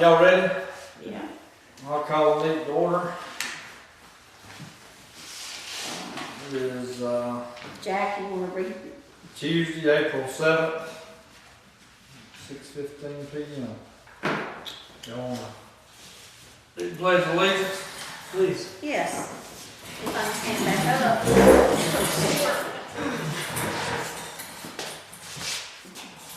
y'all ready? Yeah. I'll call the meeting to order. It is Jack, you wanna read? Tuesday, April 7th, 6:15 p.m. Y'all wanna do the pledge of allegiance, please? Yes. If I can stand back up.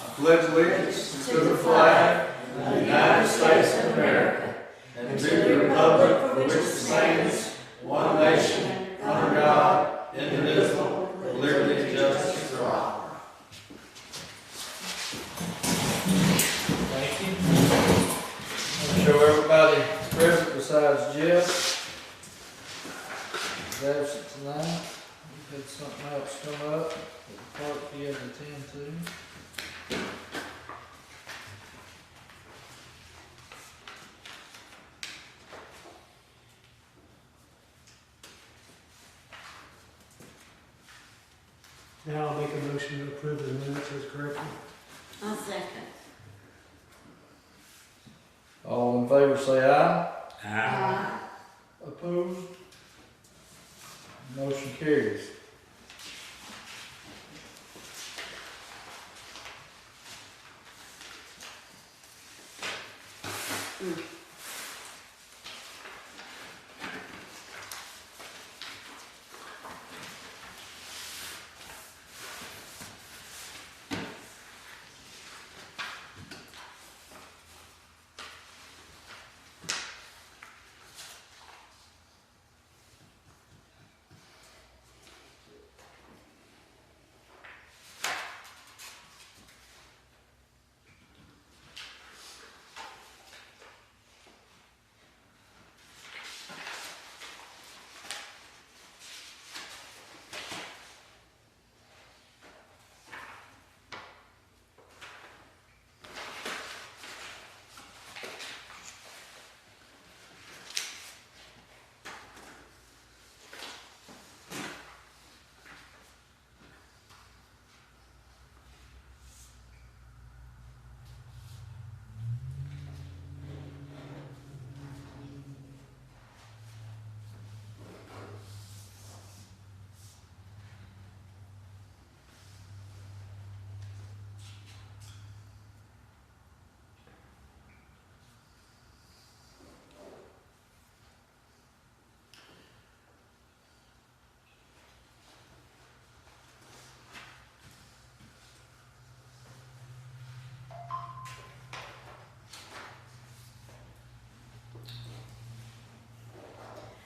I pledge allegiance to the flag of the United States of America and to the republic for which it stands, one nation, under God, indivisible, with liberty and justice for all. Thank you. I'll show everybody present besides Jeff. He's absent tonight. We've had something else come up that the clerk he had to attend to. Now I'll make a motion to approve the minutes as corrected. I'll second. All in favor say aye. Aye. Opposed? Motion carries.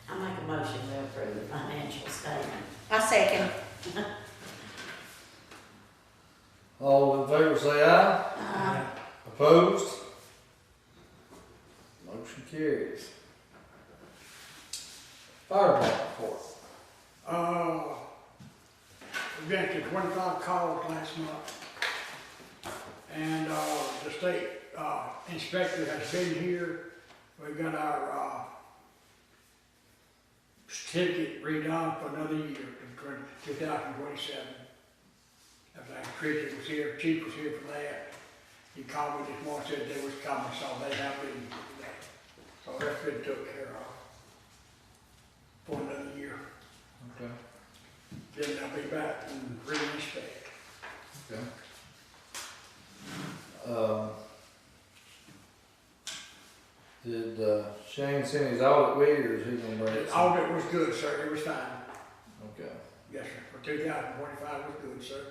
I make a motion to approve the financial statement. I second. All in favor say aye. Aye. Opposed? Motion carries. Fire department report. We got to 25 calls last month. And, the state, inspector has been here. We got our, certificate redone for another year, to 2027. That's like Richard was here, Chief was here for that. He called me this morning, said they was coming, so they have been for that. So that's been took care of for another year. Okay. Then they'll be back and reinspect. Okay. Did Shane send his audit with you, or is he gonna bring it? The audit was good, sir, it was fine. Okay. Yes, sir, for 2025 was good, sir.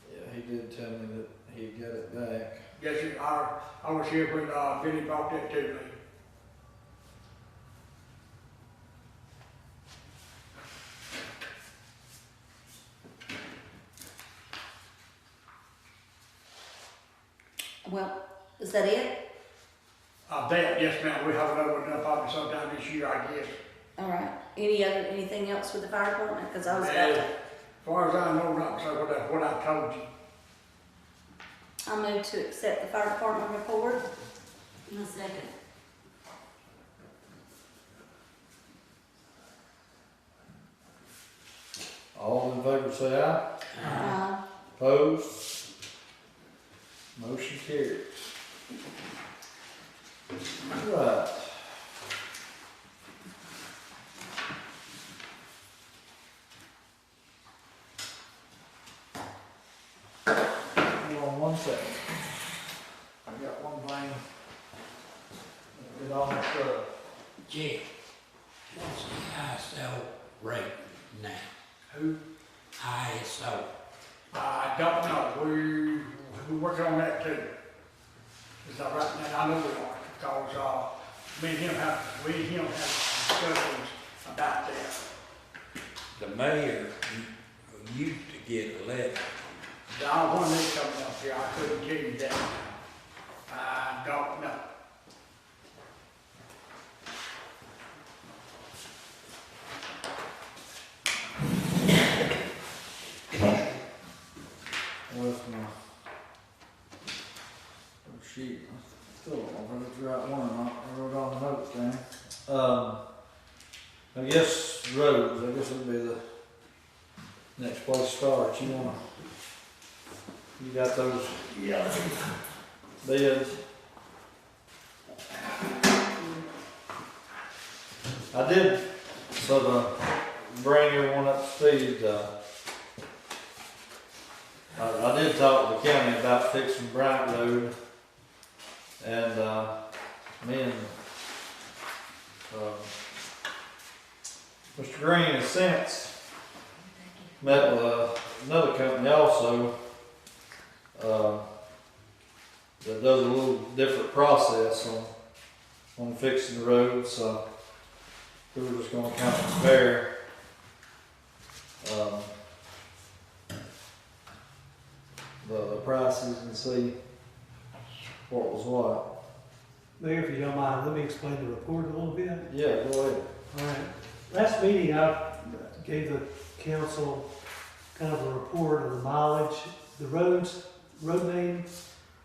Yeah, he did tell me that he'd get it back. Yes, sir, I was here when, Billy brought that to me. Well, is that it? Yes, ma'am, we have another one done probably sometime this year, I guess. All right. Anything else with the fire department? Because I was And about as to, far as I know, not, sir, what I told you. I moved to accept the fire department report. I'll second. All in favor say aye. Opposed? Motion carries. Right. Hold on one second. I got one thing. Get all my stuff. Jay, what's the ISO rate now? Who? ISO. I don't know, we're working on that too. Is that right now? I know we are, because, we and him have discussions about that. The mayor used to get a letter. The only one that's coming up here, I couldn't tell you that now. I don't know. Where's my sheet? I still don't know if it's the right one or not. I wrote all the notes down. I guess roads, I guess would be the next place to start. You got those bids? I did, so to bring everyone up to speed, I did talk to the county about fixing Bryant Road, and me and Mr. Green has since met with another company also that does a little different process on fixing the road, so we were just going to kind of compare the prices and see what was what. Mayor, if you don't mind, let me explain the report a little bit. Yeah, go ahead. All right. Last meeting, I gave the council kind of a report of the mileage, the roads, road name,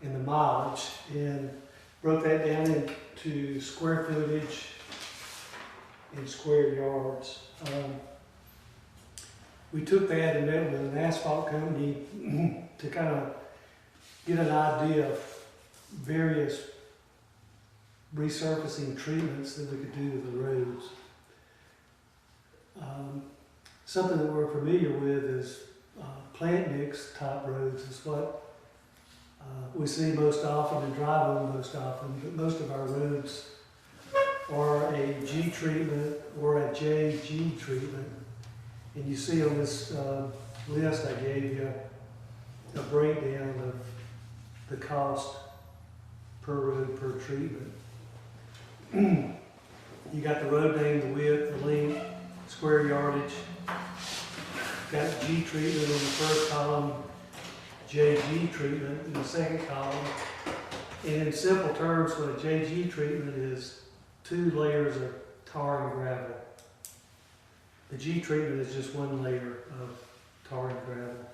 and the mileage, and broke that down into square footage and square yards. We took that and met with an asphalt company to kind of get an idea of various resurfacing treatments that we could do to the roads. Something that we're familiar with is plant mix type roads is what we see most often and drive on most often, but most of our roads are a G treatment or a JG treatment. And you see on this list I gave you a breakdown of the cost per road per treatment. You got the road name, the width, the length, square yardage. Got G treatment in the first column, JG treatment in the second column. And in simple terms, what a JG treatment is 2 layers of tar and gravel. The G treatment is just 1 layer of tar and gravel.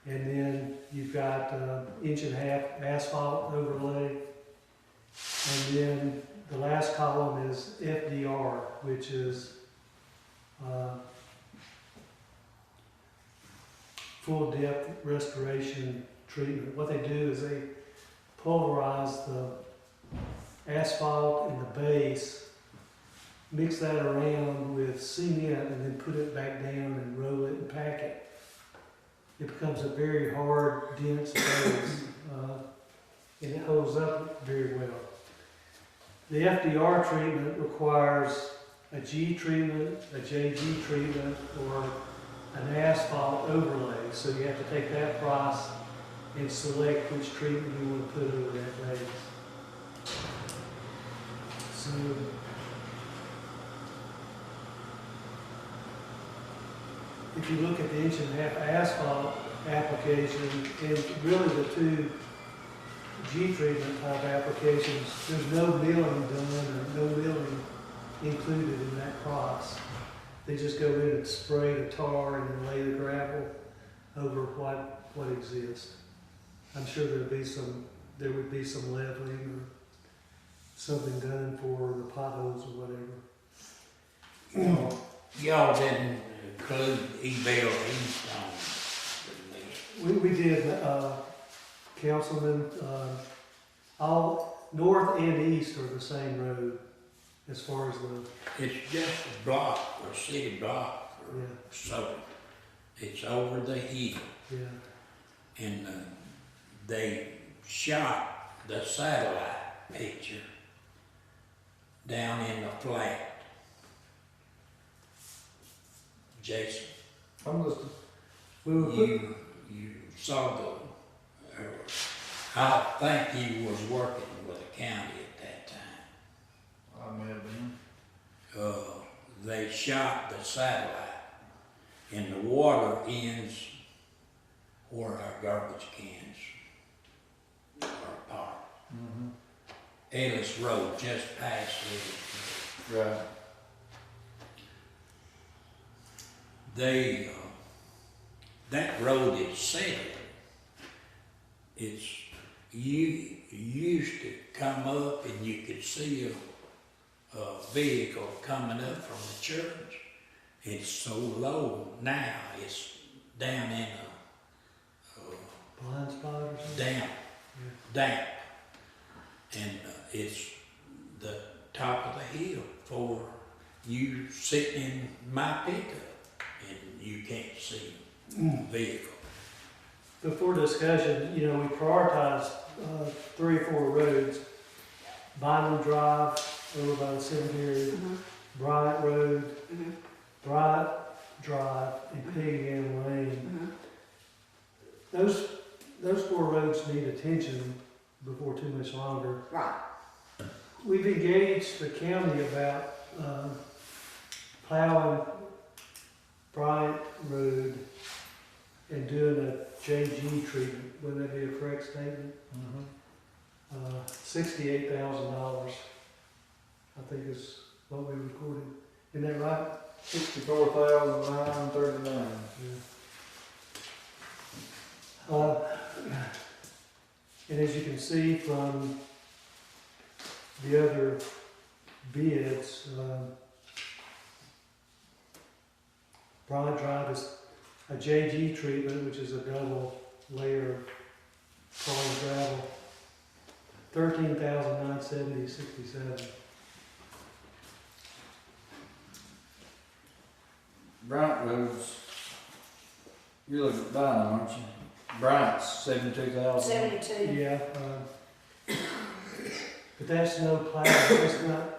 And then you've got 1.5 inch asphalt overlay. And then the last column is FDR, which is full depth restoration treatment. What they do is they pulverize the asphalt in the base, mix that around with cement, and then put it back down and roll it and pack it. It becomes a very hard, dense base, and it holds up very well. The FDR treatment requires a G treatment, a JG treatment, or an asphalt overlay. So you have to take that price and select which treatment you want to put over that base. So if you look at the 1.5 inch asphalt application and really the 2 G treatment type applications, there's no milling done or no milling included in that price. They just go in and spray the tar and then lay the gravel over what exists. I'm sure there would be some leveling or something done for the potholes or whatever. Y'all didn't include E-Bell Eastone. We did, Councilman, all north and east are the same road as far as the, It's just a block, a city block or yeah, so. It's over the hill. yeah. And they shot the satellite picture down in the flat. Jason, I'm listening. We were put, you saw the, I think he was working with the county at that time. I may have been. They shot the satellite and the water ends where our garbage cans are parked. Mm-hmm. Ellis Road, just past Ellis Road. Right. They, that road itself, you used to come up and you could see a vehicle coming up from the church. It's so low now, it's down in a blind spot or something. damp, damp. And it's the top of the hill for you sitting in my pickup and you can't see the vehicle. Before discussion, you know, we prioritized 3 or 4 roads. Bynum Drive, over by the cemetery, Bryant Road, Bryant Drive, and Pig Ann Lane. Those 4 roads need attention before too much longer. Right. We've engaged the county about plowing Bryant Road and doing a JG treatment. Would that be a correct statement? $68,000, I think is what we recorded. Isn't that right? 64,939. And as you can see from the other bids, Bryant Drive is a JG treatment, which is a double layer of solid gravel, $13,970.67. Bryant Roads. You're looking at Bynum, aren't you? Bryant's 72,000. 72. Yeah, but that's no plow, that's not,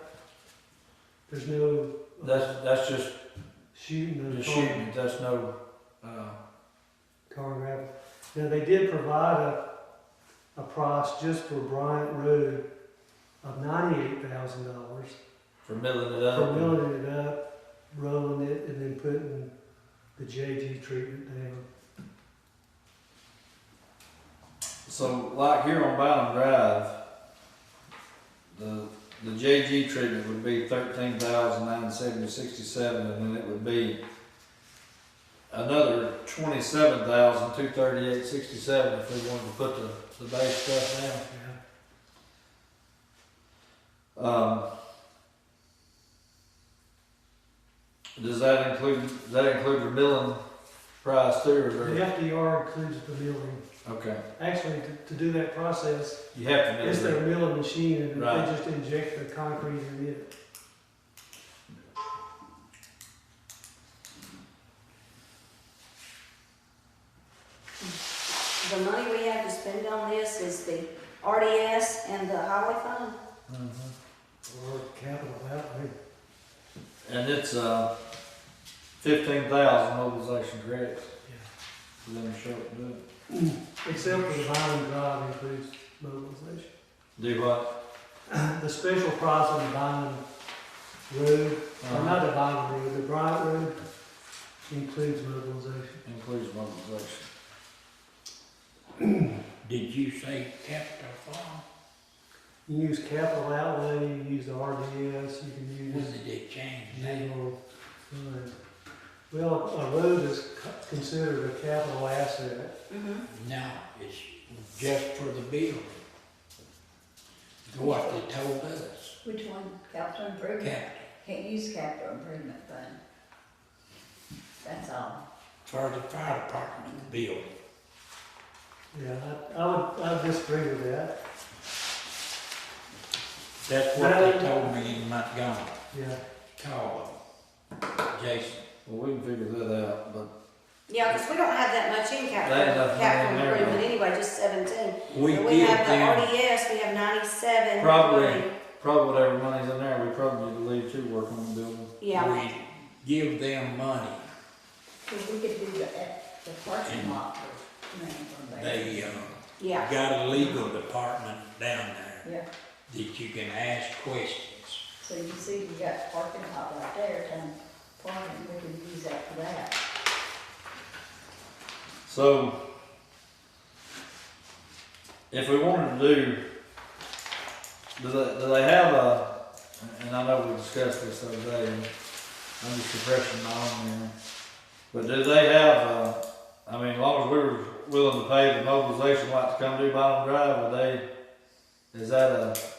there's no That's just shooting the shooting. That's no. car and gravel. Now, they did provide a price just for Bryant Road of $98,000 For milling it up. for milling it up, rolling it, and then putting the JG treatment down. So, like here on Bynum Drive, the JG treatment would be $13,970.67, and then it would be another $27,238.67 if we wanted to put the base stuff down. Yeah. Does that include the milling price too, or The is there? FDR includes the milling. Okay, Actually, to do that process, you have to mill it's their it. milling machine, and Right. they just inject the concrete in it. The money we have to spend on this is the RDS and the highway fund. Or capital outlay. And it's 15,000 mobilization credits. Yeah. For them to show up and do it. Except for the Bynum Drive includes mobilization. Do what? The special price on the Bynum Road, or not the Bynum Road, the Bryant Road includes mobilization. Includes mobilization. Did you say capital fund? You use capital outlay, you use the RDS, you can When use did it change that? general fund. Well, a road is considered a capital asset. No, it's just for the building. What they told us, Which one? Capital improvement? capital, Can't use capital improvement fund. That's all. for the fire department building. Yeah, I would disagree with that. That's what they told me in Montgomery. Yeah, Call them, Jason. Well, we can figure that out, but Yeah, because we don't have that much in That ain't enough money in capital there, improvement though. anyway, just 17. We But we give have the them, RDS, we have 97. Probably. probably whatever money's in there, we probably need to leave to work on the building. Yeah, we give them money. Cause we could do the parking lot for, from there. They, yeah. got a legal department down there Yeah, that you can ask questions. so you see, we got parking lot right there, and parking, we can use that for that. So, if we wanted to do they have a, and I know we discussed this the other day, and I'm just refreshing my own memory, but do they have I mean, as long as we were willing to pay the mobilization like to come do Bottom Drive, would they, is that enough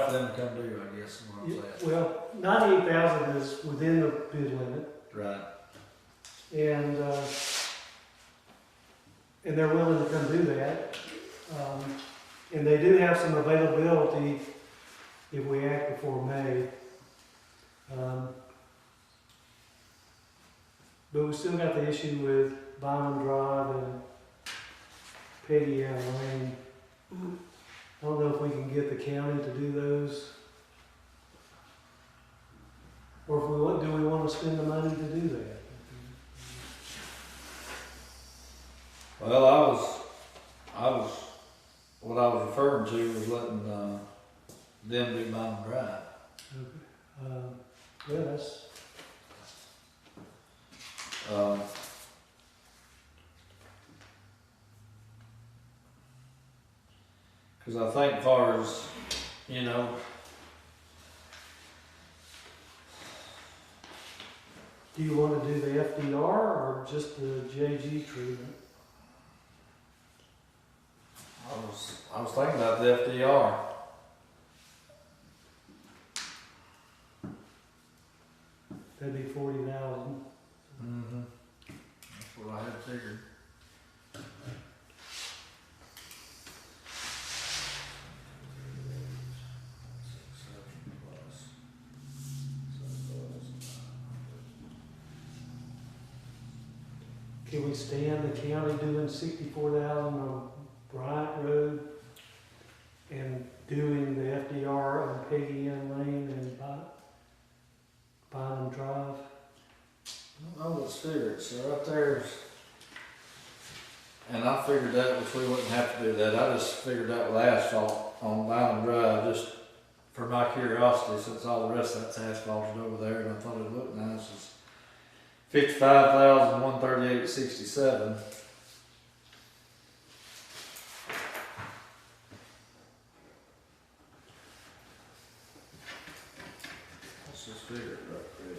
for them to come do, I guess, is what I'm saying? well, 98,000 is within the bid limit, Right. and they're willing to come do that. And they do have some availability if we act before May. But we still got the issue with Bynum Drive and Peggy Ann Lane. Mhm. I don't know if we can get the county to do those. Or if we want, do we want to spend the money to do that? Well, what I was referring to was letting them do Bottom Drive. Yeah, that's, Because I think as far as, you know, do you want to do the FDR or just the JG treatment? I was thinking about the FDR. That'd be 40,000. Mm-hmm. That's what I had figured. Can we stand the county doing 64,000 on Bryant Road and doing the FDR on Peggy Ann Lane and Bynum Drive? Oh, let's figure it. So right there's, and I figured that, which we wouldn't have to do that. I just figured that with asphalt on Bynum Drive, just for my curiosity, since all the rest of that's asphalted over there, and I thought it'd look nice. It's $55,138.67. Let's just figure it right quick.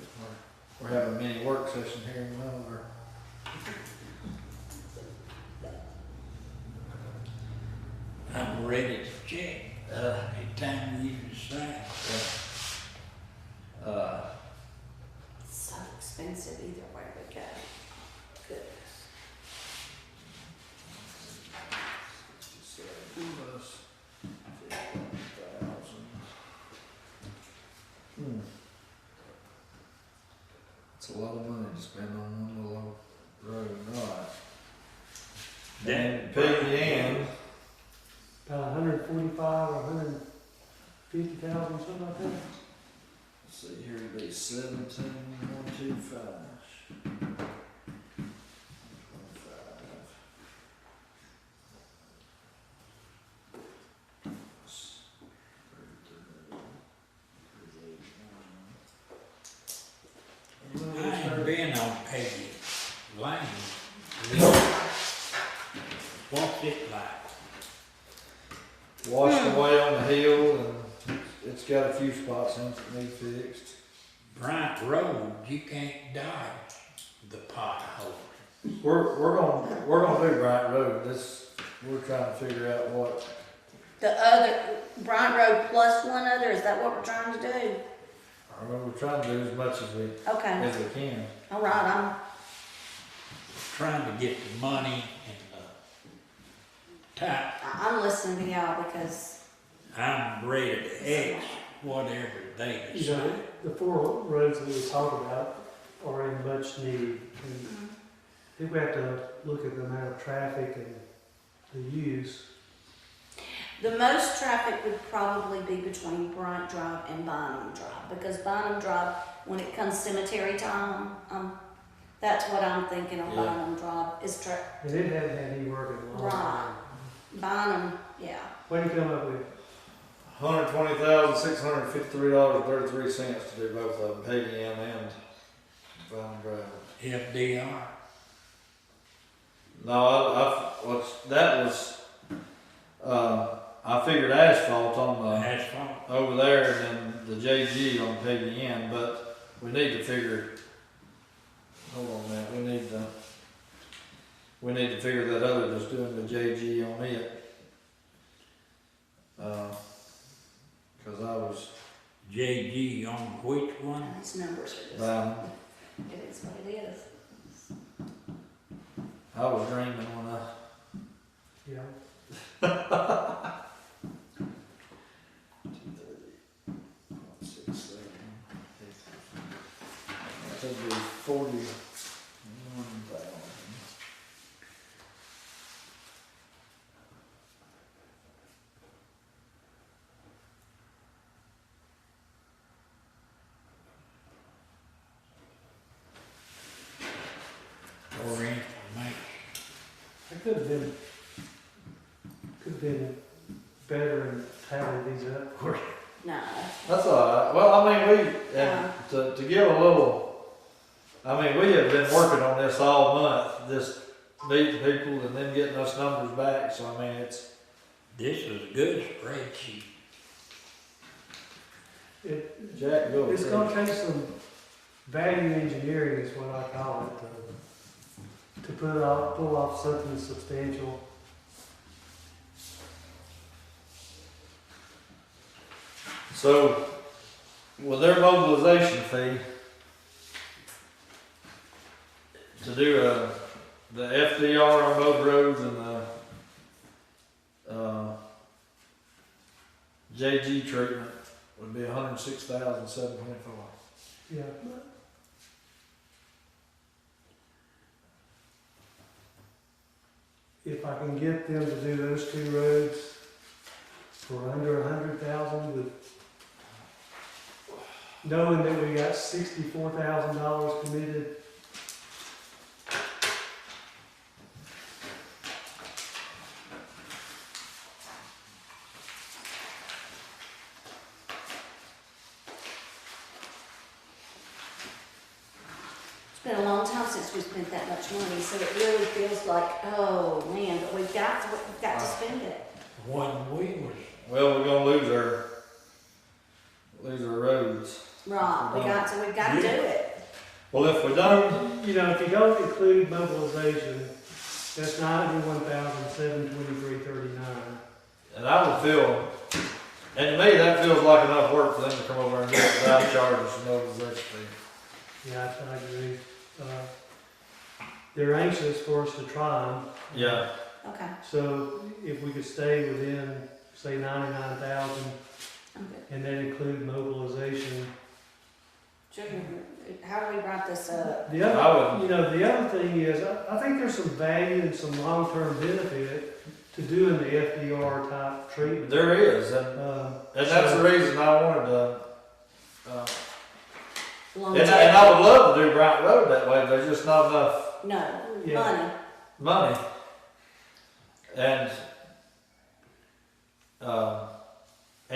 We're having a mini work session here in the middle of our. I'm ready to check. Anytime you decide. It's so expensive either way we go. Goodness. Plus 51,000. It's a lot of money to spend on one little old road, right? Then Peggy Ann, About 145 or 150,000, something like that. let's see, here it'd be 17,125. 25. I ain't been on Peggy Lane. What's it like? Washed away on the hill, and it's got a few spots in it that need fixed. Bryant Road, you can't dodge the potholes. We're gonna do Bryant Road. We're trying to figure out what. The other, Bryant Road plus one other, is that what we're trying to do? We're trying to do as much as we Okay, can. all right, I'm, Trying to get the money and the I'm listening to y'all because I'm ready to X whatever they You know, decide. the 4 roads that we talk about are in much need. And I think we have to look at the amount of traffic and the use. the most traffic would probably be between Bryant Drive and Bynum Drive, because Bynum Drive, when it comes cemetery time, that's what I'm thinking of. Yeah. Bynum Drive is And it hadn't had any work in a long Right. time. Bynum, yeah. What do you come up with? $120,653.33 to do both of them, Peggy M and Brown Drive. FDR. No, that was, I figured asphalt on the, Asphalt. over there and then the JG on Peggy N, but we need to figure, hold on a minute, we need to figure that other that's doing the JG on it. Cause I was JG on which one? These numbers are just, down, it is what it is. I was dreaming when Yeah. 6, 7, 8. That'd be 41,000. Or information. It could have been better in tallying these up. No, That's all right. Well, I mean, Yeah. to give a little, I mean, we have been working on this all month, just meeting people and then getting us numbers back. So, I mean, it's, This is a good spreadsheet. Jack, go. It's gonna take some value engineering is what I call it, to pull off something substantial. So, with their mobilization fee, to do the FDR on both roads and the JG treatment would be $106,724. Yeah. If I can get them to do those 2 roads for under 100,000 with knowing that we got $64,000 committed. it's been a long time since we spent that much money, so it really feels like, oh man, but we've got to spend it. When we was, Well, we're gonna lose our roads. Right, we've got to do it. Well, if we don't, You know, if you don't include mobilization, that's $91,723.39. and I would feel, and to me, that feels like enough work for them to come over and do it without charging us no mobilization fee. Yeah, I agree. They're anxious for us to try them. Yeah. Okay, So if we could stay within, say, 99,000, I'm good. and then include mobilization. How do we write this up? The I other, you know, the other thing is, I think there's some value and some long-term benefit to doing the FDR type treatment. There is, and that's the reason I wanted to. And I would love to do Bryant Road that way. There's just not enough No, Yeah. money. money, and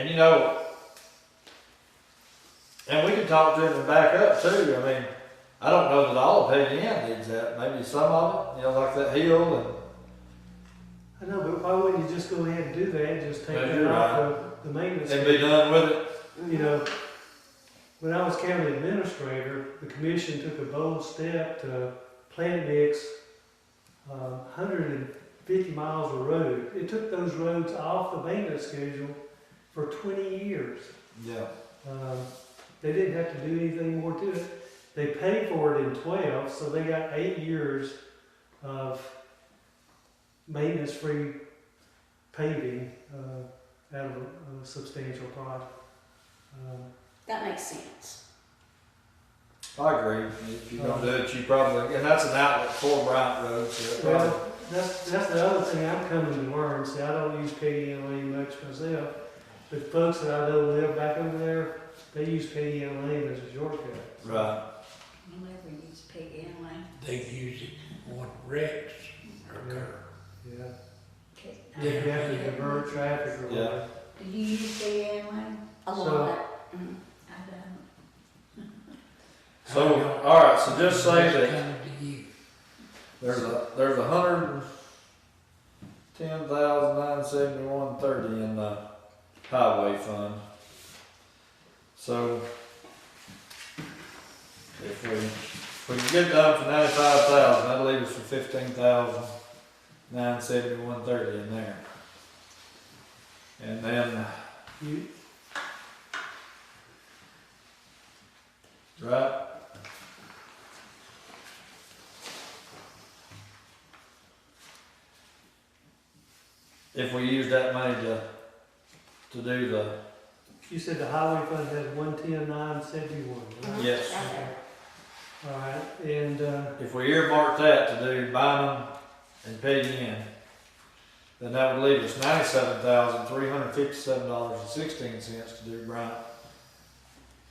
you know, and we can talk to him and back up too. I mean, I don't know that all of Peggy Ann needs that. Maybe some of it, you know, like that hill and. I know, but why wouldn't you just go ahead and do that, just take Yeah, that you're off right. of the maintenance? And be done with it. You know, when I was county administrator, the commission took a bold step to plant mix 150 miles of road. It took those roads off the maintenance schedule for 20 years. Yeah. They didn't have to do anything more to it. They paid for it in 12, so they got 8 years of maintenance-free paving, out of a substantial project. That makes sense. I agree. If you're gonna do it, you probably, and that's an outlet for Bryant Road, so it probably. Well, that's the other thing I'm coming to learn. See, I don't use PDN lane much myself, but folks that I know live back over there, they use PDN lane as a shortcut. Right. You never use pig in lane. They use it when wrecks occur. Yeah. Okay. If you have to divert traffic or Yeah. whatever. Do you use pig in lane? A So- lot. Mhm. I don't. So, all right. So just say that Coming to you. there's $110,971.30 in the highway fund. So if we can get done for 95,000, that'll leave us for 15,971.30 in there. And then, You, right? If we use that money to do the, you said the highway fund has 110,971, right? yes, Right there. All right, and, if we earmark that to do Bynum and PDN, then that would leave us $97,357.16 to do Bryant,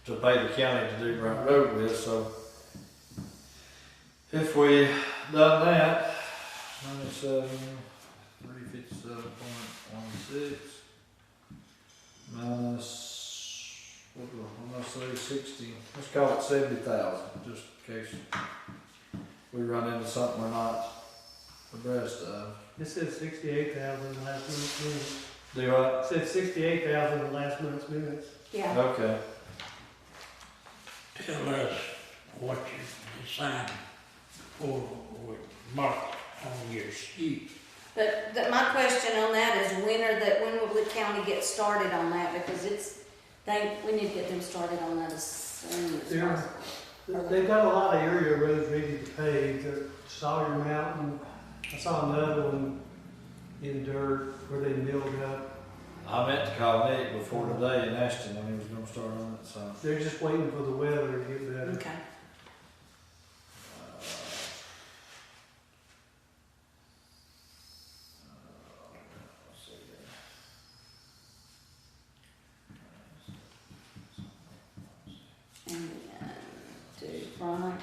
to pay the county to do Bryant Road with. So if we done that, 97,357.16 minus, what do I say, 60, let's call it 70,000, just in case we run into something we're not abreast of. this says 68,000 in the last month's minutes. Do what? It said 68,000 in the last month's minutes. Yeah. Okay. Tell us what you decided for, mark on your sheet. But my question on that is when will the county get started on that? Because we need to get them started on that as soon as Yeah. possible. They've got a lot of area roads ready to pave. The Sawyer Mountain, I saw another one in dirt where they milled up. I meant to call Nick before today and asked him when he was gonna start on it, so. They're just waiting for the weather to get better. Okay. Let's see here. And then do Bryant.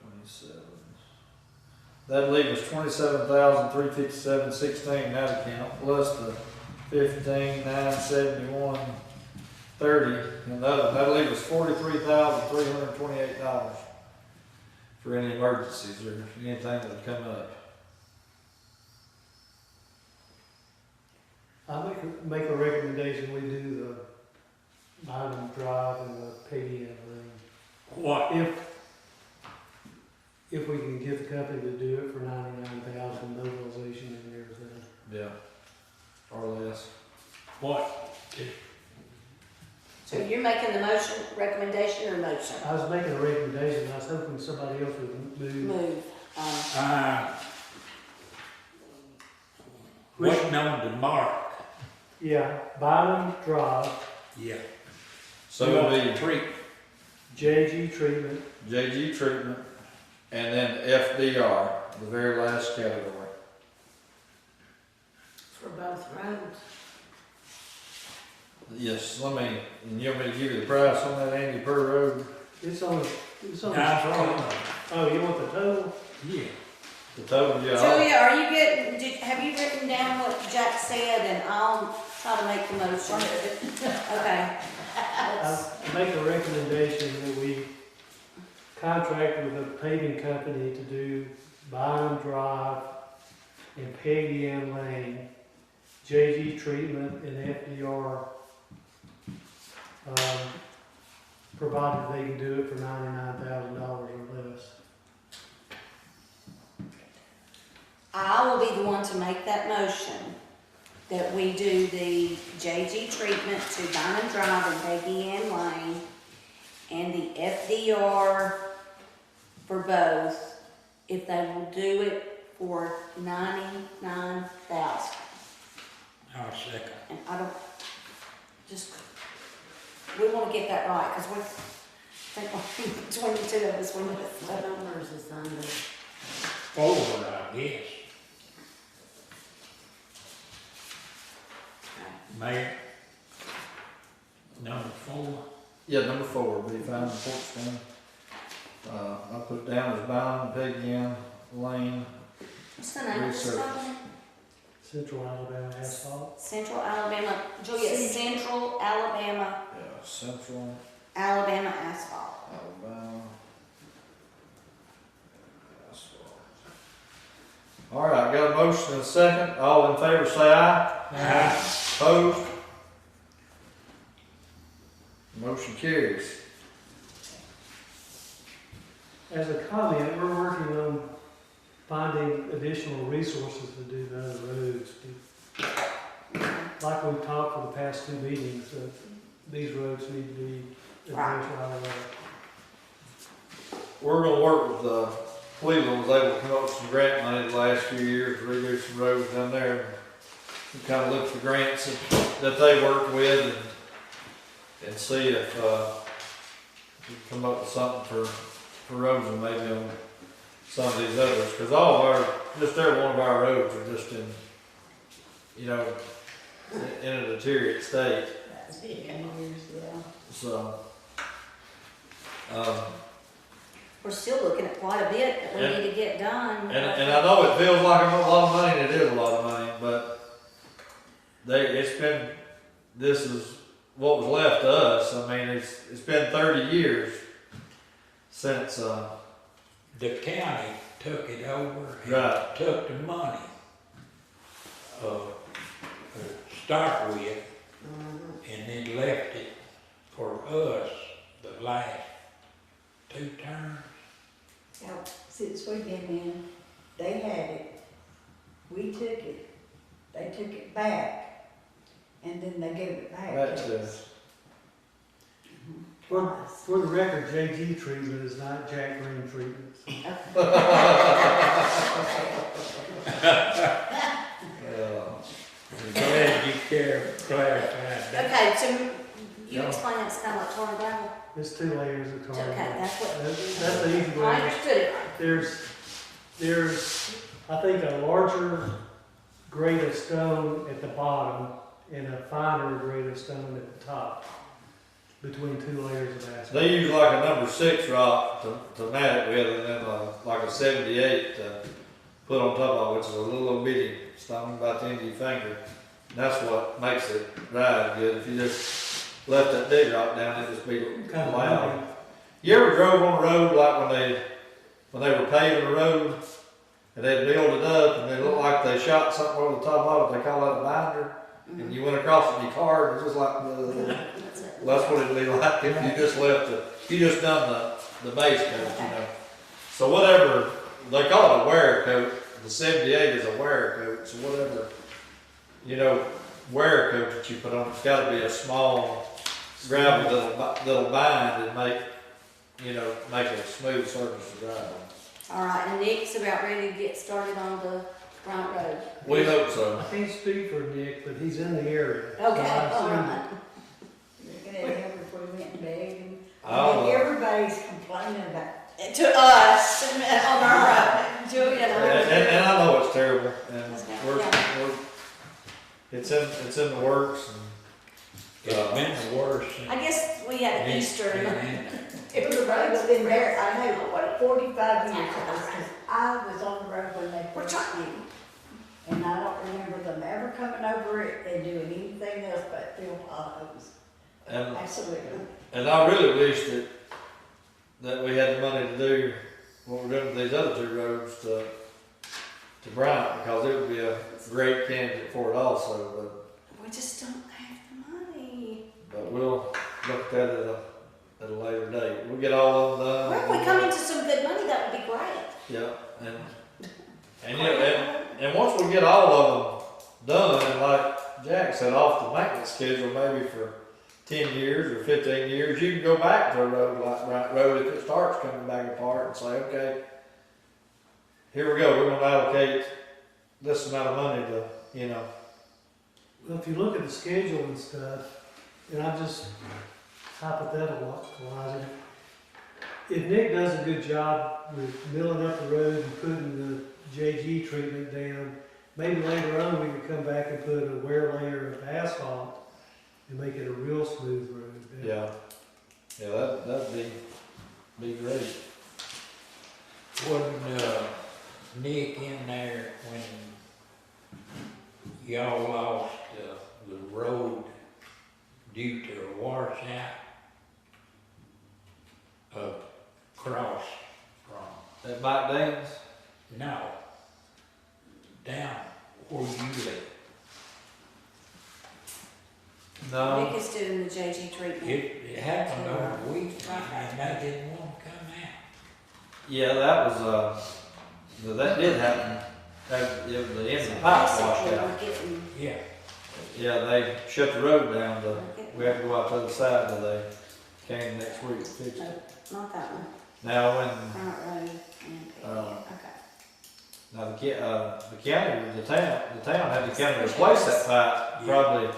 27. That'd leave us 27,357.16 in that account, plus the 15,971.30 in the other. That'll leave us $43,328 for any emergencies or anything that would come up. I make a recommendation, we do the Bynum Drive and the PDN lane. What? If we can get the company to do it for 99,000 mobilization and everything. Yeah. Or less. What? So you're making the recommendation or motion? I was making a recommendation, I was hoping somebody else would move. Move. Waiting on the mark. Yeah, Bynum Drive, Yeah. So it'll be Treat. JG treatment, JG treatment and then FDR, the very last category. For both roads. Yes, and you want me to give you the price on that Andy per road? it's on the Nah, strong. Oh, you want the total? Yeah. The total, yeah. Julia, have you written down what Jack said and I'll try to make the motion? Okay. I make a recommendation that we contract with a paving company to do Bynum Drive and PDN Lane, JG treatment and FDR, provided they can do it for $99,000 or less. I will be the one to make that motion, that we do the JG treatment to Bynum Drive and Peggy Ann Lane, and the FDR for both, if they will do it for $99,000. I'll second. And I don't, just, we wanna get that right, cause we think between the two of us, we need it. What numbers is under? Forward, I guess. Mayor, number 4. Yeah, number 4 would be fine, Portsmouth. I put it down as Bound, Peggy Ann Lane. What's the name of this Research. company? Central Alabama Asphalt. Central Alabama, Julia, Central Alabama, Yeah, Central Alabama Asphalt. Alabama. Asphalt. All right, got a motion and a second. All in favor say aye. Aye. Opposed? Motion carries. As a comment, we're working on finding additional resources to do the other roads. Like we've talked for the past 2 meetings, these roads need to be addressed right away. We're gonna work with Cleveland was able to come up with some grant money the last few years to redo some roads down there. We kind of look for grants that they worked with and see if we can come up with something for roads and maybe on some of these others. Because all of our, just every one of our roads are just in, you know, in a deteriorated state. That's big years, yeah. So, We're still looking at quite a bit that we And- need to get done. and I know it feels like a lot of money, and it is a lot of money, but this is what was left to us. I mean, it's been 30 years since, The county took it over and Right. took the money. To start with, and then left it for us the last 2 terms. Now, since we've been in, they had it, we took it, they took it back, and then they gave it back Back to to us. For the record, JG treatment is not Jack Green treatment. I'm glad you clarified that. Okay, so you Yeah. explain it's kind of like tar and gravel? It's 2 layers of tar. Okay, that's what, That's the easy I way. understood it. There's, I think, a larger grade of stone at the bottom and a finer grade of stone at the top, between 2 layers of asphalt. They use like a number 6 rock to mat it with, and then like a 78 to put on top of it, which is a little bitty stone about the end of your finger. And that's what makes it ride good. If you just left that big rock down, it'd just be Kind of loud. funny. You ever drove on a road like when they were paving the road and they'd build it up and it looked like they shot something over the top of it? They call that a binder. And you went across it in your car, and it's just like, That's it. well, that's what it'd be like if you just left it, you just done the base coat, you know. So whatever, they call it a wear coat, the 78 is a wear coat, so whatever, you know, wear coat that you put on, it's gotta be a small gravel that'll bind and make a smooth surface to drive on. All right, and Nick's about ready to get started on the Bryant Road. We hope so. I can't speak for Nick, but he's in the area. Okay, So I all assume- right. Looking at him if we went and begged him. I Oh, mean, everybody's complaining about, To us, on our road, Julia and I. And I know it's terrible, and Yeah. it's in the works, and It's been the worst. I guess we had since Easter. it's been in there. it was a road that's been there, I know, 45 years ago, because I was on the road when they We're first trying. did it. And I don't remember them ever coming over it and doing anything else but fill potholes. and Absolutely. and I really wish that we had the money to do what we're doing with these other 2 roads to Bryant, because it would be a great candidate for it also, We just don't have the money. but we'll look at that at a later date. We'll get all of them done. Well, if we come into some good money, that would be great. Yeah, and once we get all of them done, and like Jack said, off the maintenance schedule, maybe for 10 years or 15 years, you can go back to a road like Bryant Road if it starts coming back apart and say, okay, here we go, we're gonna allocate this amount of money to, you know, Well, if you look at the schedule and stuff, and I'm just hypotheticalizing, if Nick does a good job with milling up the road and putting the JG treatment down, maybe later on we could come back and put a wear layer of asphalt and make it a real smooth road. yeah. Yeah, that'd be great. Wasn't, Nick in there when y'all lost, the road due to a washout across from, At Mike Dane's? no, down where you live. No. Nick is doing the JG treatment. It happened over the weekend and they didn't want to come out. Yeah, that was, that did happen. At the end of the pipe washed Basically, out. we're getting, Yeah, Yeah, they shut the road down to, we had to go out to the side till they came next week to fix no, it. not that one, Now, when, Front Road and, okay. now the county, the town had the county replace that pipe probably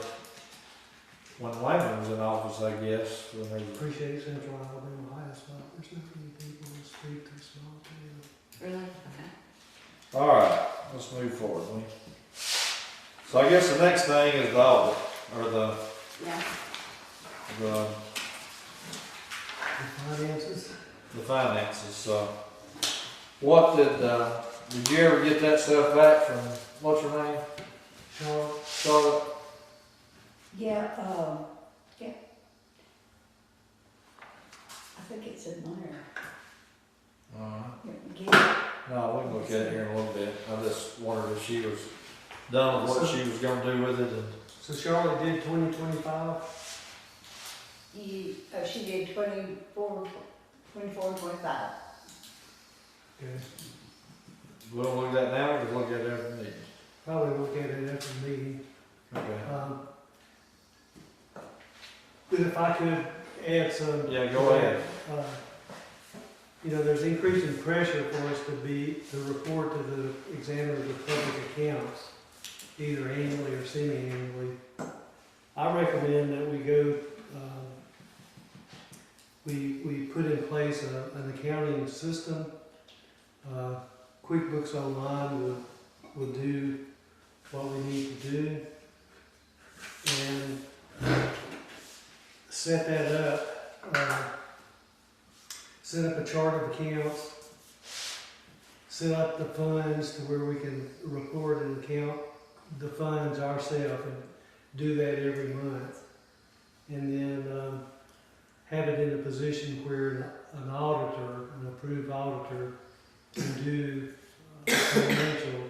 when Wayman was in office, I guess, when there was. Appreciate Central Alabama asphalt. There's not many people in the street that's small town. Really? Okay. All right, let's move forward. So I guess the next thing is the audit, or the Yeah. Finances. the finances. So, what did you ever get that stuff back from, what's her name? Charlotte? Yeah, yeah. I think it's in there. Yeah. No, we can look at it here in a little bit. I just wondered if she was done with what she was gonna do with it and. So Charlotte did 2025? She did 24, 24, 25. Okay. We don't look at that now, or just look at it every meeting? Probably look at it after the meeting. Okay. But if I could add some. Yeah, go ahead. You know, there's increasing pressure for us to report to the examiners of public accounts, either annually or semi-annually. I recommend that we go, we put in place an accounting system. QuickBooks Online will do what we need to do. And set that up. Set up a chart of accounts, set up the funds to where we can report and account the funds ourselves and do that every month. And then have it in a position where an auditor, an approved auditor, can do a financial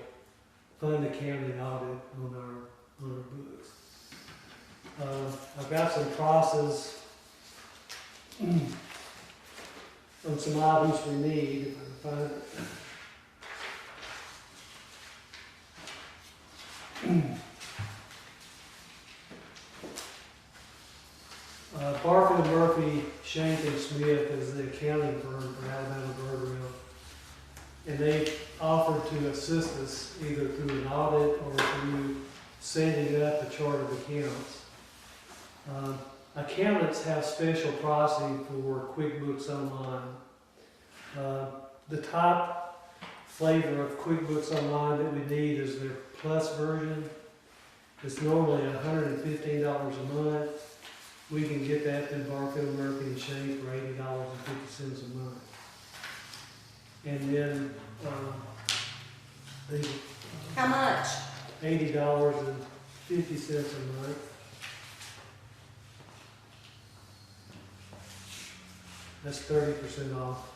fund accounting audit on our books. I've got some prices on some items we need, if I can find it. Barfield, Murphy, Shank and Smith is the accounting firm for Alabama Bird Rail. And they offered to assist us either through an audit or through setting up a chart of accounts. Accountants have special pricing for QuickBooks Online. The top flavor of QuickBooks Online that we need is their Plus version. It's normally $115 a month. We can get that through Barfield, Murphy and Shank for $80.50 a month. And then How much? $80.50 a month. That's 30% off.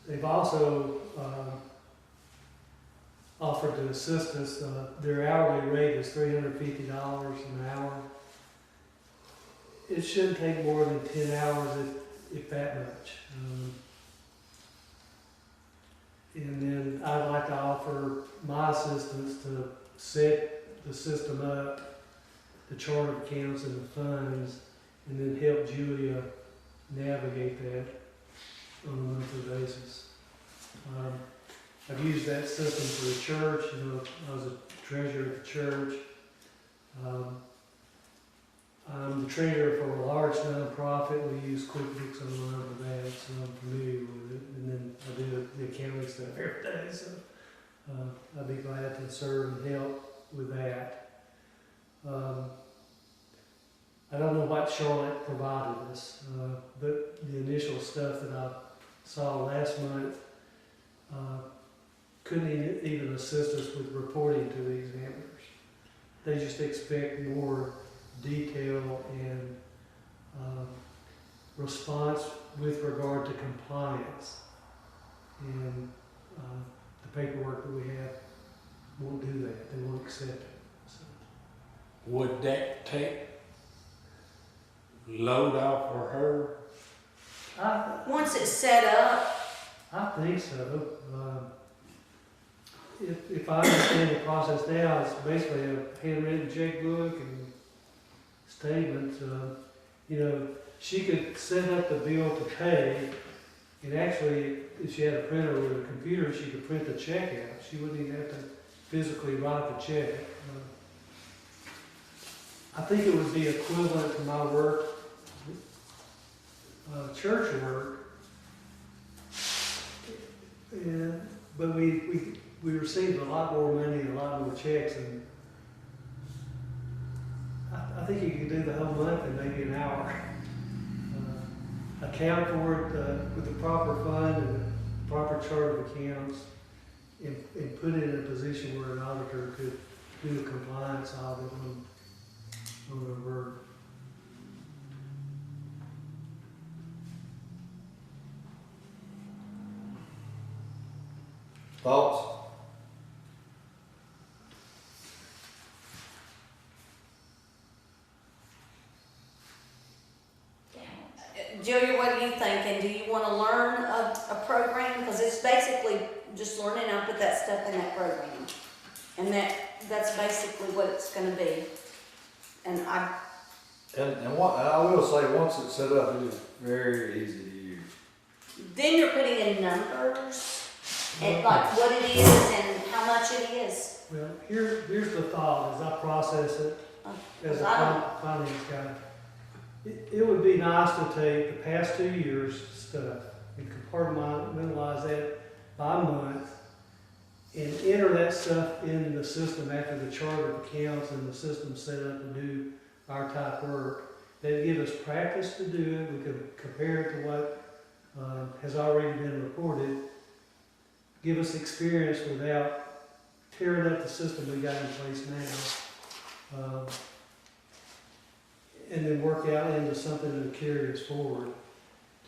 They've also offered to assist us. Their hourly rate is $350 an hour. It shouldn't take more than 10 hours, if that much. And then I'd like to offer my assistance to set the system up, the chart of accounts and the funds, and then help Julia navigate that on a monthly basis. I've used that system for the church. You know, I was a treasurer at the church. I'm the treasurer for a large nonprofit. We use QuickBooks Online for that, so I'm familiar with it. And then I do the accounting stuff every day, so I'd be glad to serve and help with that. I don't know what Charlotte provided us, but the initial stuff that I saw last month couldn't even assist us with reporting to the examiners. They just expect more detail and response with regard to compliance. And the paperwork that we have won't do that. They won't accept it. So. Would that take load off of her? Once it's set up, I think so. If I understand the process now, it's basically a handwritten checkbook and statements. You know, she could set up the bill to pay, and actually, if she had a printer with a computer, she could print the check out. She wouldn't even have to physically write the check. I think it would be equivalent to my work, church work. Yeah, but we received a lot more money and a lot more checks, and I think you could do the whole month in maybe an hour. Account for it with the proper fund and the proper chart of accounts, and put it in a position where an auditor could do the compliance of it on the work. Thoughts? Julia, what are you thinking? Do you want to learn a program? Because it's basically just learning how to put that stuff in that program. And that's basically what it's going to be. And I will say, once it's set up, it is very easy to use. then you're putting in numbers and like what it is and how much it is. Well, here's the thought as I process it as a finance guy. It would be nice to take the past 2 years' stuff and compartmentalize that by month and enter that stuff in the system after the chart of accounts and the system set up to do our type work. That'd give us practice to do it. We could compare it to what has already been reported. Give us experience without tearing up the system we got in place now. And then work out into something that will carry us forward.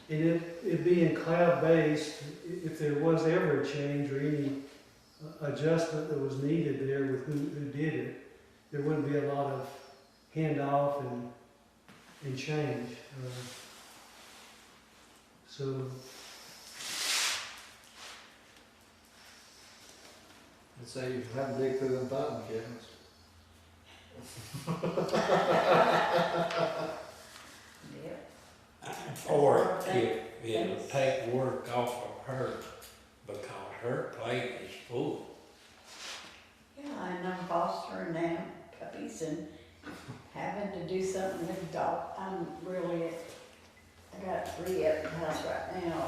And it being cloud-based, if there was ever a change or any adjustment that was needed there with who did it, there wouldn't be a lot of handoff and change. So I'd say you have to dig through them filing cabinets. Or if it'll take work off of her, because her plate is full. Yeah, and I'm fostering now puppies and having to do something with the dog. I got 3 at the house right now.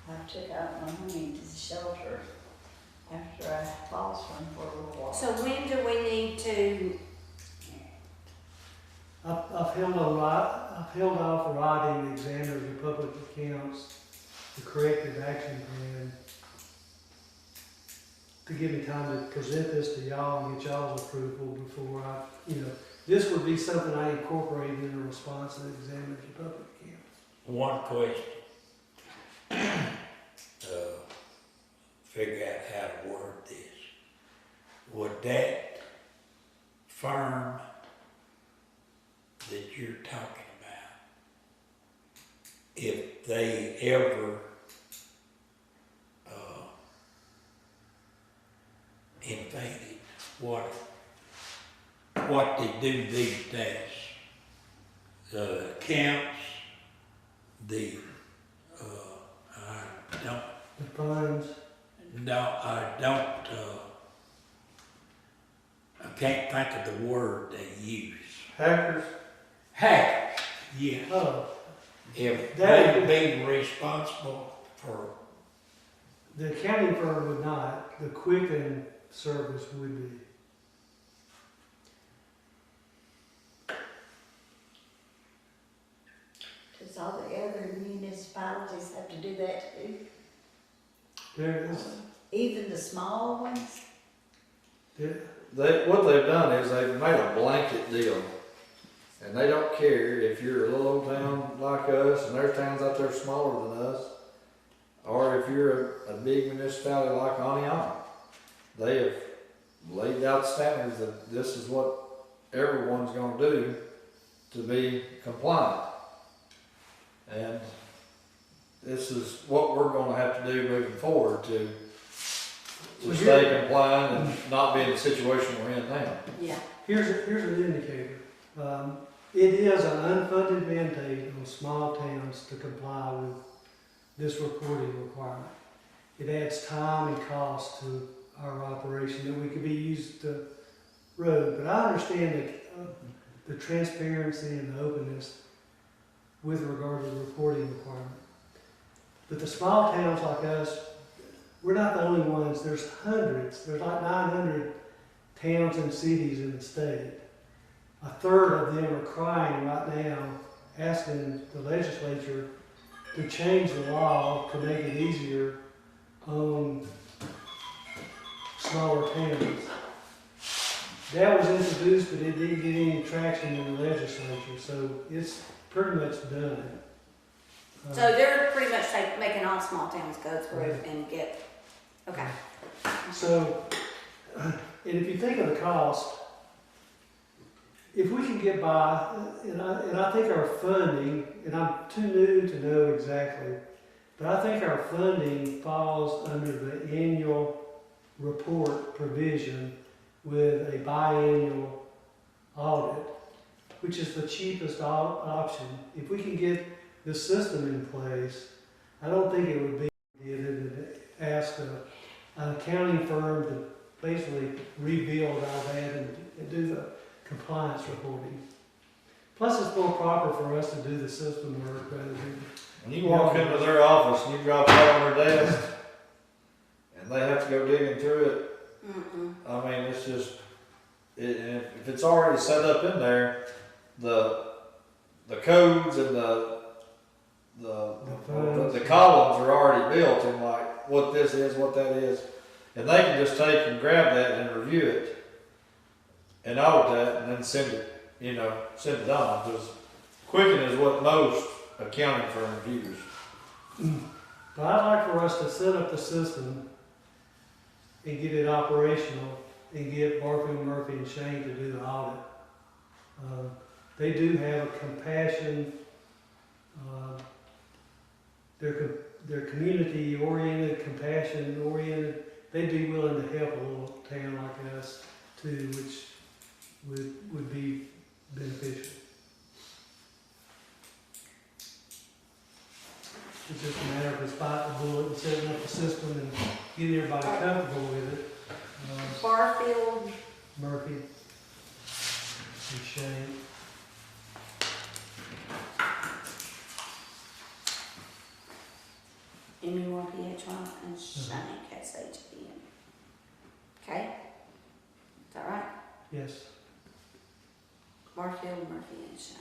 I took out my honey to the shelter after I fostered them for a little while. So when do we need to? I've held off writing the examiners of public accounts, the corrective action plan, to give me time to present this to y'all and get y'all's approval before this would be something I incorporate in a response to the examiners of public accounts. One question. Figure out how to word this. Would that firm that you're talking about, if they ever invaded what they do these days, the accounts, The funds. No, I don't, I can't think of the word they use. Hackers? Hackers, yes. Oh, If That- they'd be responsible for, the accounting firm would not, the Quicken service would be. Does all the other municipalities have to do that too? There is, Even the small ones? What they've done is they've made a blanket deal. And they don't care if you're a little old town like us, and there's towns out there smaller than us, or if you're a big municipality like Aniana. They have laid out standards that this is what everyone's gonna do to be compliant. And this is what we're gonna have to do moving forward to stay compliant and not be in the situation we're in now. Yeah. here's an indicator. It is an unfunded mandate on small towns to comply with this reporting requirement. It adds time and cost to our operation that we could be used to road. But I understand the transparency and the openness with regard to the reporting requirement. But the small towns like us, we're not the only ones. There's hundreds. There's like 900 towns and cities in the state. A third of them are crying right now, asking the legislature to change the law to make it easier on smaller towns. That was introduced, but it didn't get any traction in the legislature, so it's pretty much done. So they're pretty much making all small towns go through and get, okay. So, and if you think of the cost, if we can get by, and I think our funding, and I'm too new to know exactly, but I think our funding falls under the annual report provision with a biannual audit, which is the cheapest option. If we can get the system in place, I don't think it would be to ask an accounting firm to basically rebuild all that and do the compliance reporting. Plus, it's more proper for us to do the system work rather than. When you walk into their office and you drop that on their desk, and they have to go digging through it, Mm-mm. I mean, it's just, and if it's already set up in there, the codes and the columns are already built in like what this is, what that is, and they can just take and grab that and review it and audit that and then send it on, because Quicken is what most accounting firms use. But I'd like for us to set up the system and get it operational and get Barfield, Murphy, and Shane to do the audit. They do have a compassion, they're community oriented, compassion oriented. They'd be willing to help a little town like us too, which would be beneficial. It's just a matter of us biting the bullet and setting up the system and getting everybody comfortable with it. Barfield, Murphy and Shane. M-U-R-P-H-Y and Shank, S-H-E-N. Okay? Is that right? Yes. Barfield, Murphy, and Shank.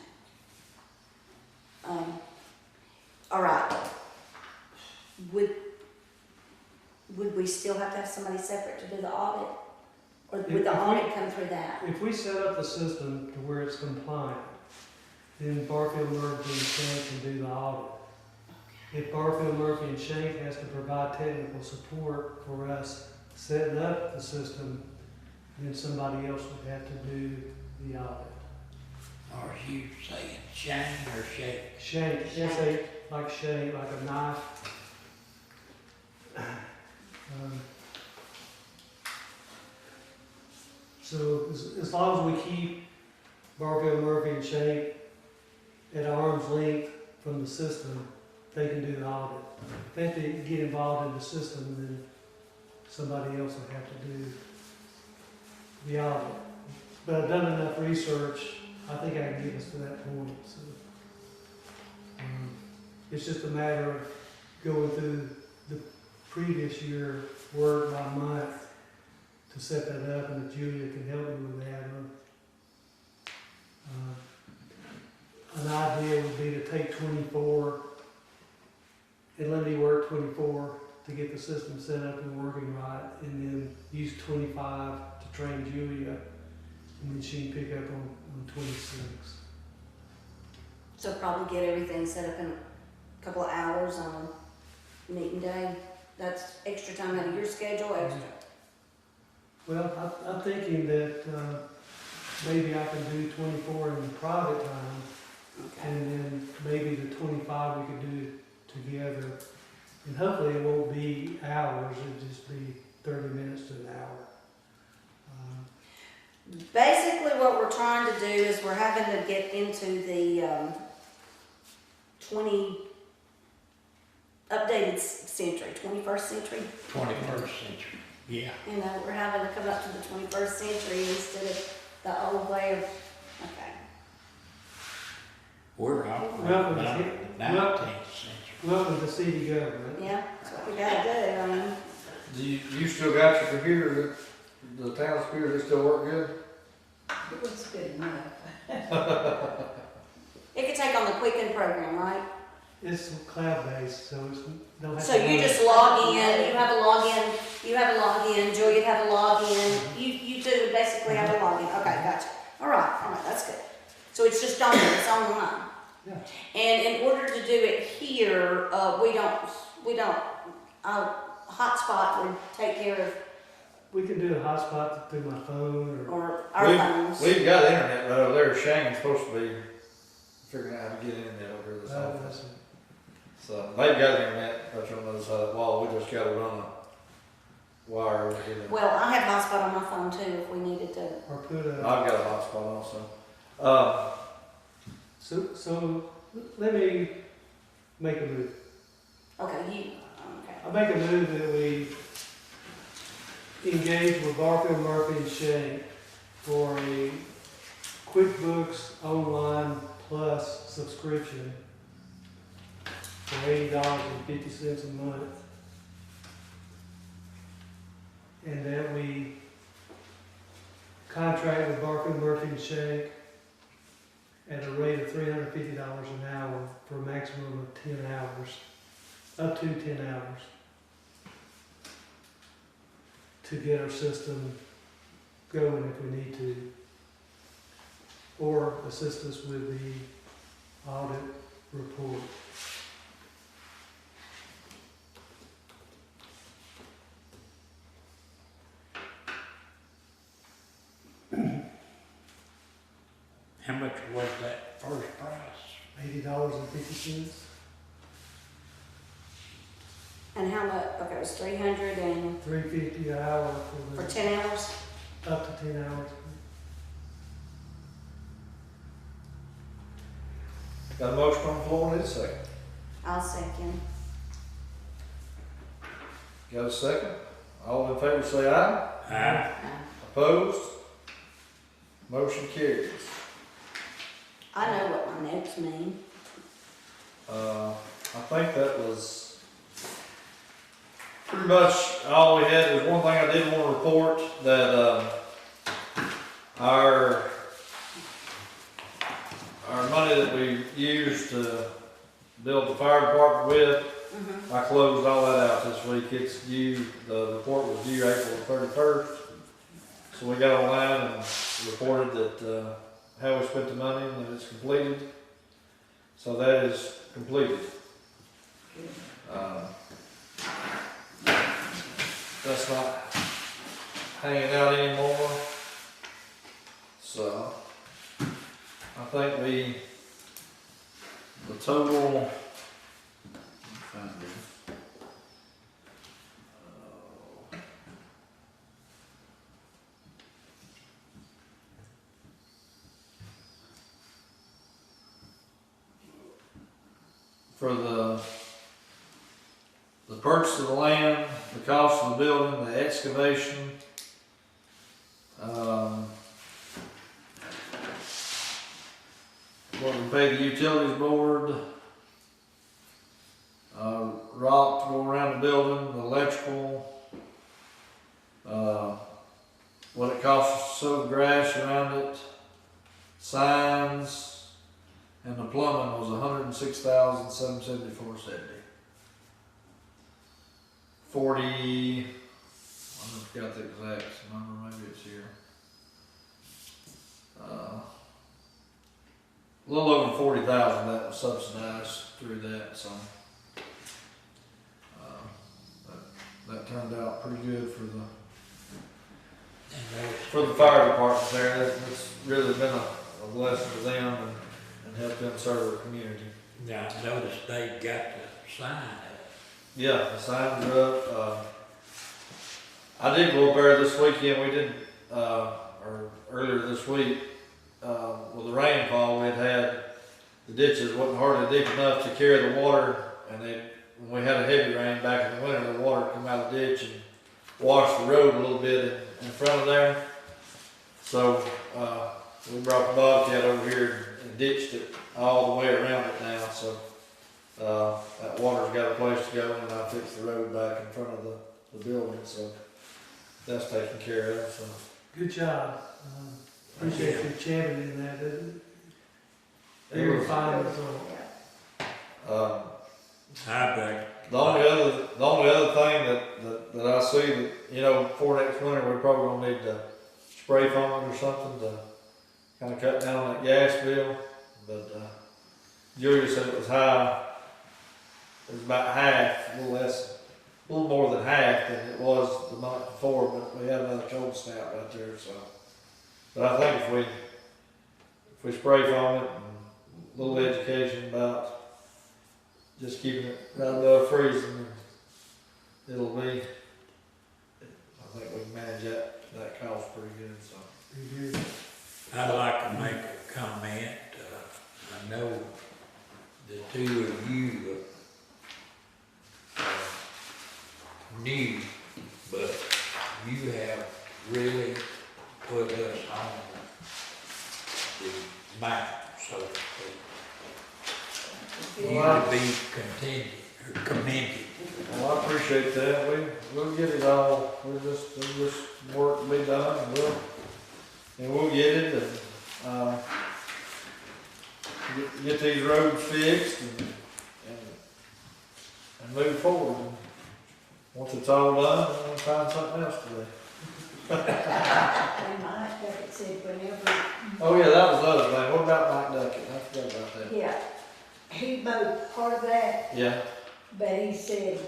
All right. Would we still have to have somebody separate to do the audit? Or would the audit come through that? If we set up the system to where it's compliant, then Barfield, Murphy, and Shank can do the audit. If Barfield, Murphy, and Shank has to provide technical support for us setting up the system, then somebody else would have to do the audit. are you saying shine or shake? Shank, S-H, like shank, like a knife. So as long as we keep Barfield, Murphy, and Shank at arm's length from the system, they can do the audit. If they have to get involved in the system, then somebody else will have to do the audit. But I've done enough research, I think I can get us to that point, so. It's just a matter of going through the previous year word by month to set that up, and if Julia can help me with that. An idea would be to take 24 and let me work 24 to get the system set up and working right, and then use 25 to train Julia, and then she can pick up on 26. So probably get everything set up in a couple of hours on a meeting day. That's extra time out of your schedule, extra. Well, I'm thinking that maybe I can do 24 in the private time, Okay. and then maybe the 25 we could do together. And hopefully it won't be hours, it'll just be 30 minutes to an hour. Basically, what we're trying to do is we're having to get into the 21st century. 21st century, yeah. You know, we're having to come up to the 21st century instead of the old way of, okay. We're operating Welcome now to- in the 19th century. Welcome to city government. Yeah, that's what we gotta do, I mean. Do you still got your computer, the town's computer, they still work good? It was good enough. It could take on the Quicken program, right? It's cloud-based, so it's, don't have So to you worry. just log in, you have a login, Julia have a login, you two would basically have a login, okay, gotcha. All right, that's good. So it's just on there, it's online. Yeah. And in order to do it here, we don't, hotspot would take care of, We can do a hotspot through my phone, or or our phones. We've got internet right over there. Shane's supposed to be figuring out how to get internet over here this office. that's it. So they've got internet right on the other side of the wall. We just got to run a wire over here. Well, I have hotspot on my phone too if we needed to. Or put a. I've got a hotspot also. So let me make a move. Okay, okay. I make a move that we engage with Barfield, Murphy, and Shank for a QuickBooks Online Plus subscription for $80.50 a month. And that we contract with Barfield, Murphy, and Shank at a rate of $350 an hour for a maximum of 10 hours, up to 10 hours, to get our system going if we need to, or assist us with the audit report. How much was that first price? $80.50. And how much, okay, it was 300 and, $350 an hour for for 10 hours? up to 10 hours. Got a motion on the floor, need a second. I'll second. Got a second? All in favor say aye. Aye. Opposed? Motion carries. I know what my notes mean. I think that was pretty much all we had. There's one thing I did want to report, that our money that we used to build the fire department with, I closed all that out this week. It's due, the report was due April 31st. So we got online and reported that how we spent the money and that it's completed. So that is completed. That's not hanging out anymore. So I think the total, for the purchase of the land, the cost of the building, the excavation, what we pay the utilities board, rock to go around the building, the electrical, what it costs us to sow grass around it, signs, and the plumbing was $106,774.70. 40, I forgot the exact number, maybe it's here. A little over 40,000 that was subsidized through that, so that turned out pretty good for the fire department there. That's really been a blessing to them and help them serve the community. Now, I noticed they got the sign up. Yeah, the signs are up. I did go up there this weekend. We did, or earlier this week, with the rainfall, had the ditches wasn't hardly deep enough to carry the water, and when we had a heavy rain back in the winter, the water come out of the ditch and washed the road a little bit in front of there. So we brought the bobcat over here and ditched it all the way around it now. So that water's got a place to go, and I fixed the road back in front of the building. So that's taken care of. So Good job. Appreciate you championing that. Very was- fine result. I bet. The only other thing that I see that, for next winter, we're probably gonna need to spray foam it or something to kind of cut down on that gas bill. But Julia said it was high. It was about half, a little more than half than it was the month before. But we had another cold snap right there, so. But I think if we spray foam it and a little education about just keeping it right above freezing, it'll be, I think we can manage that cost pretty good, so. Very good. I'd like to make a comment. I know the two of you are new, but you have really put us on the map, so to speak. You to be contented, or commended. Well, I appreciate that. We'll get it all. There's just work to be done, and we'll get it and get these roads fixed and move forward. And once it's all done, we'll find something else to do. And Mike Duckett said whenever, Oh yeah, that was the other thing. What about Mike Duckett? I forgot about that. yeah, he mowed part of that, Yeah. but he said,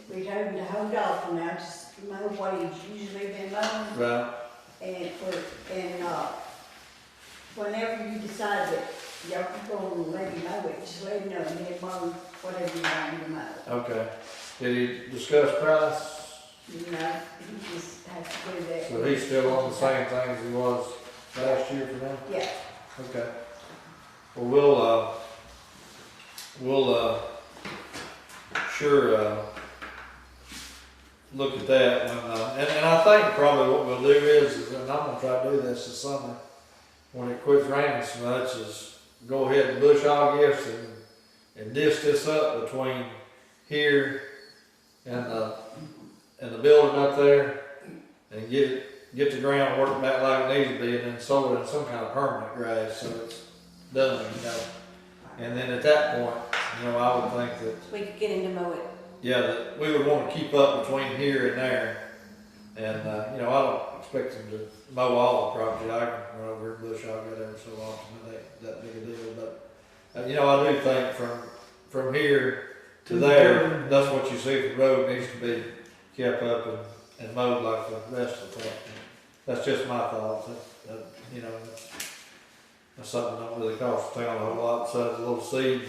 we told him to hold off for now, just mow what he's usually been mowing. Right. And whenever you decide that y'all gonna let him mow it, just let him know, and he'll mow whatever you want him to mow. Okay. Did he discuss price? You know, he just has to do that. So he's still on the same thing as he was last year for now? Yeah, Okay. Well, we'll sure look at that when, and I think probably what we'll do is, and I'm gonna try to do this this summer, when it quits raining so much, is go ahead and bush hog this and dish this up between here and the building up there, and get the ground working back like it needs to be, and then sow it in some kind of permanent grass so it's done, And then at that point, I would think that, We could get him to mow it. yeah, that we would want to keep up between here and there. And, I don't expect him to mow all the property. I can run over and bush hog it every so often. It ain't that big a deal. But, I do think from here to there, that's what you see. The road needs to be kept up and mowed like the rest of the property. That's just my thoughts. That's something that don't really cost the town a whole lot, besides a little seed,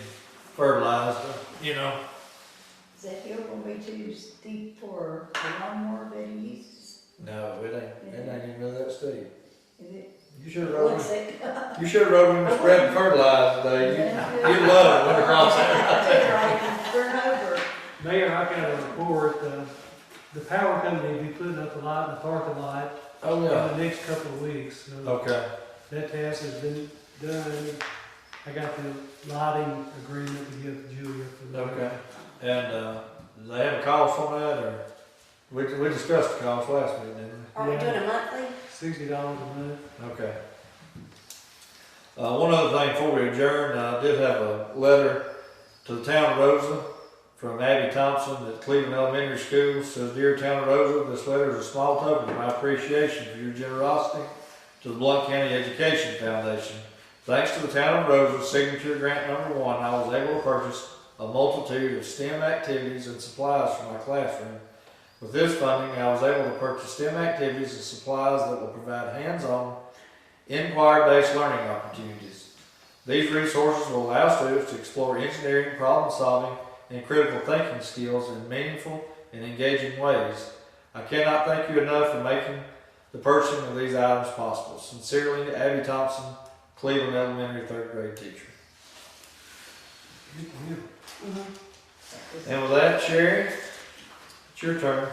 fertilizer, is that hill gonna be too steep for the lawnmower that he uses? No, it ain't even really that steep. Is it? You should have rode What's him. it? You should have rode him spreading fertilizer today. You'd love it when across there. Turn over. Mayor, I got a report, the power company will be putting up a light in the parking lot Oh, in yeah. the next couple of weeks. So Okay. that task has been done. I got the lighting agreement to give to Julia for that. Okay. And, do they have a cost on that, or? We discussed the cost last meeting, didn't Are we Yeah. doing a monthly? $60 a month. we? Okay. One other thing before we adjourn, I did have a letter to the town of Rosa from Abby Thompson at Cleveland Elementary School. Says, "Dear Town of Rosa, this letter is a small token of my appreciation for your generosity to the Blount County Education Foundation. Thanks to the town of Rosa's signature grant number 1, I was able to purchase a multitude of STEM activities and supplies for my classroom. With this funding, I was able to purchase STEM activities and supplies that will provide hands-on, inquiry-based learning opportunities. These resources will allow students to explore engineering, problem-solving, and critical thinking skills in meaningful and engaging ways. I cannot thank you enough for making the purchasing of these items possible. Sincerely, Abby Thompson, Cleveland Elementary 3rd grade teacher." And with that, Sherry, it's your turn.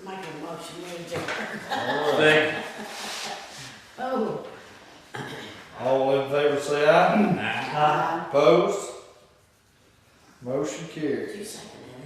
Make a motion, we adjourn. All right. Oh. All in favor say aye. Opposed? Motion carries. You second it.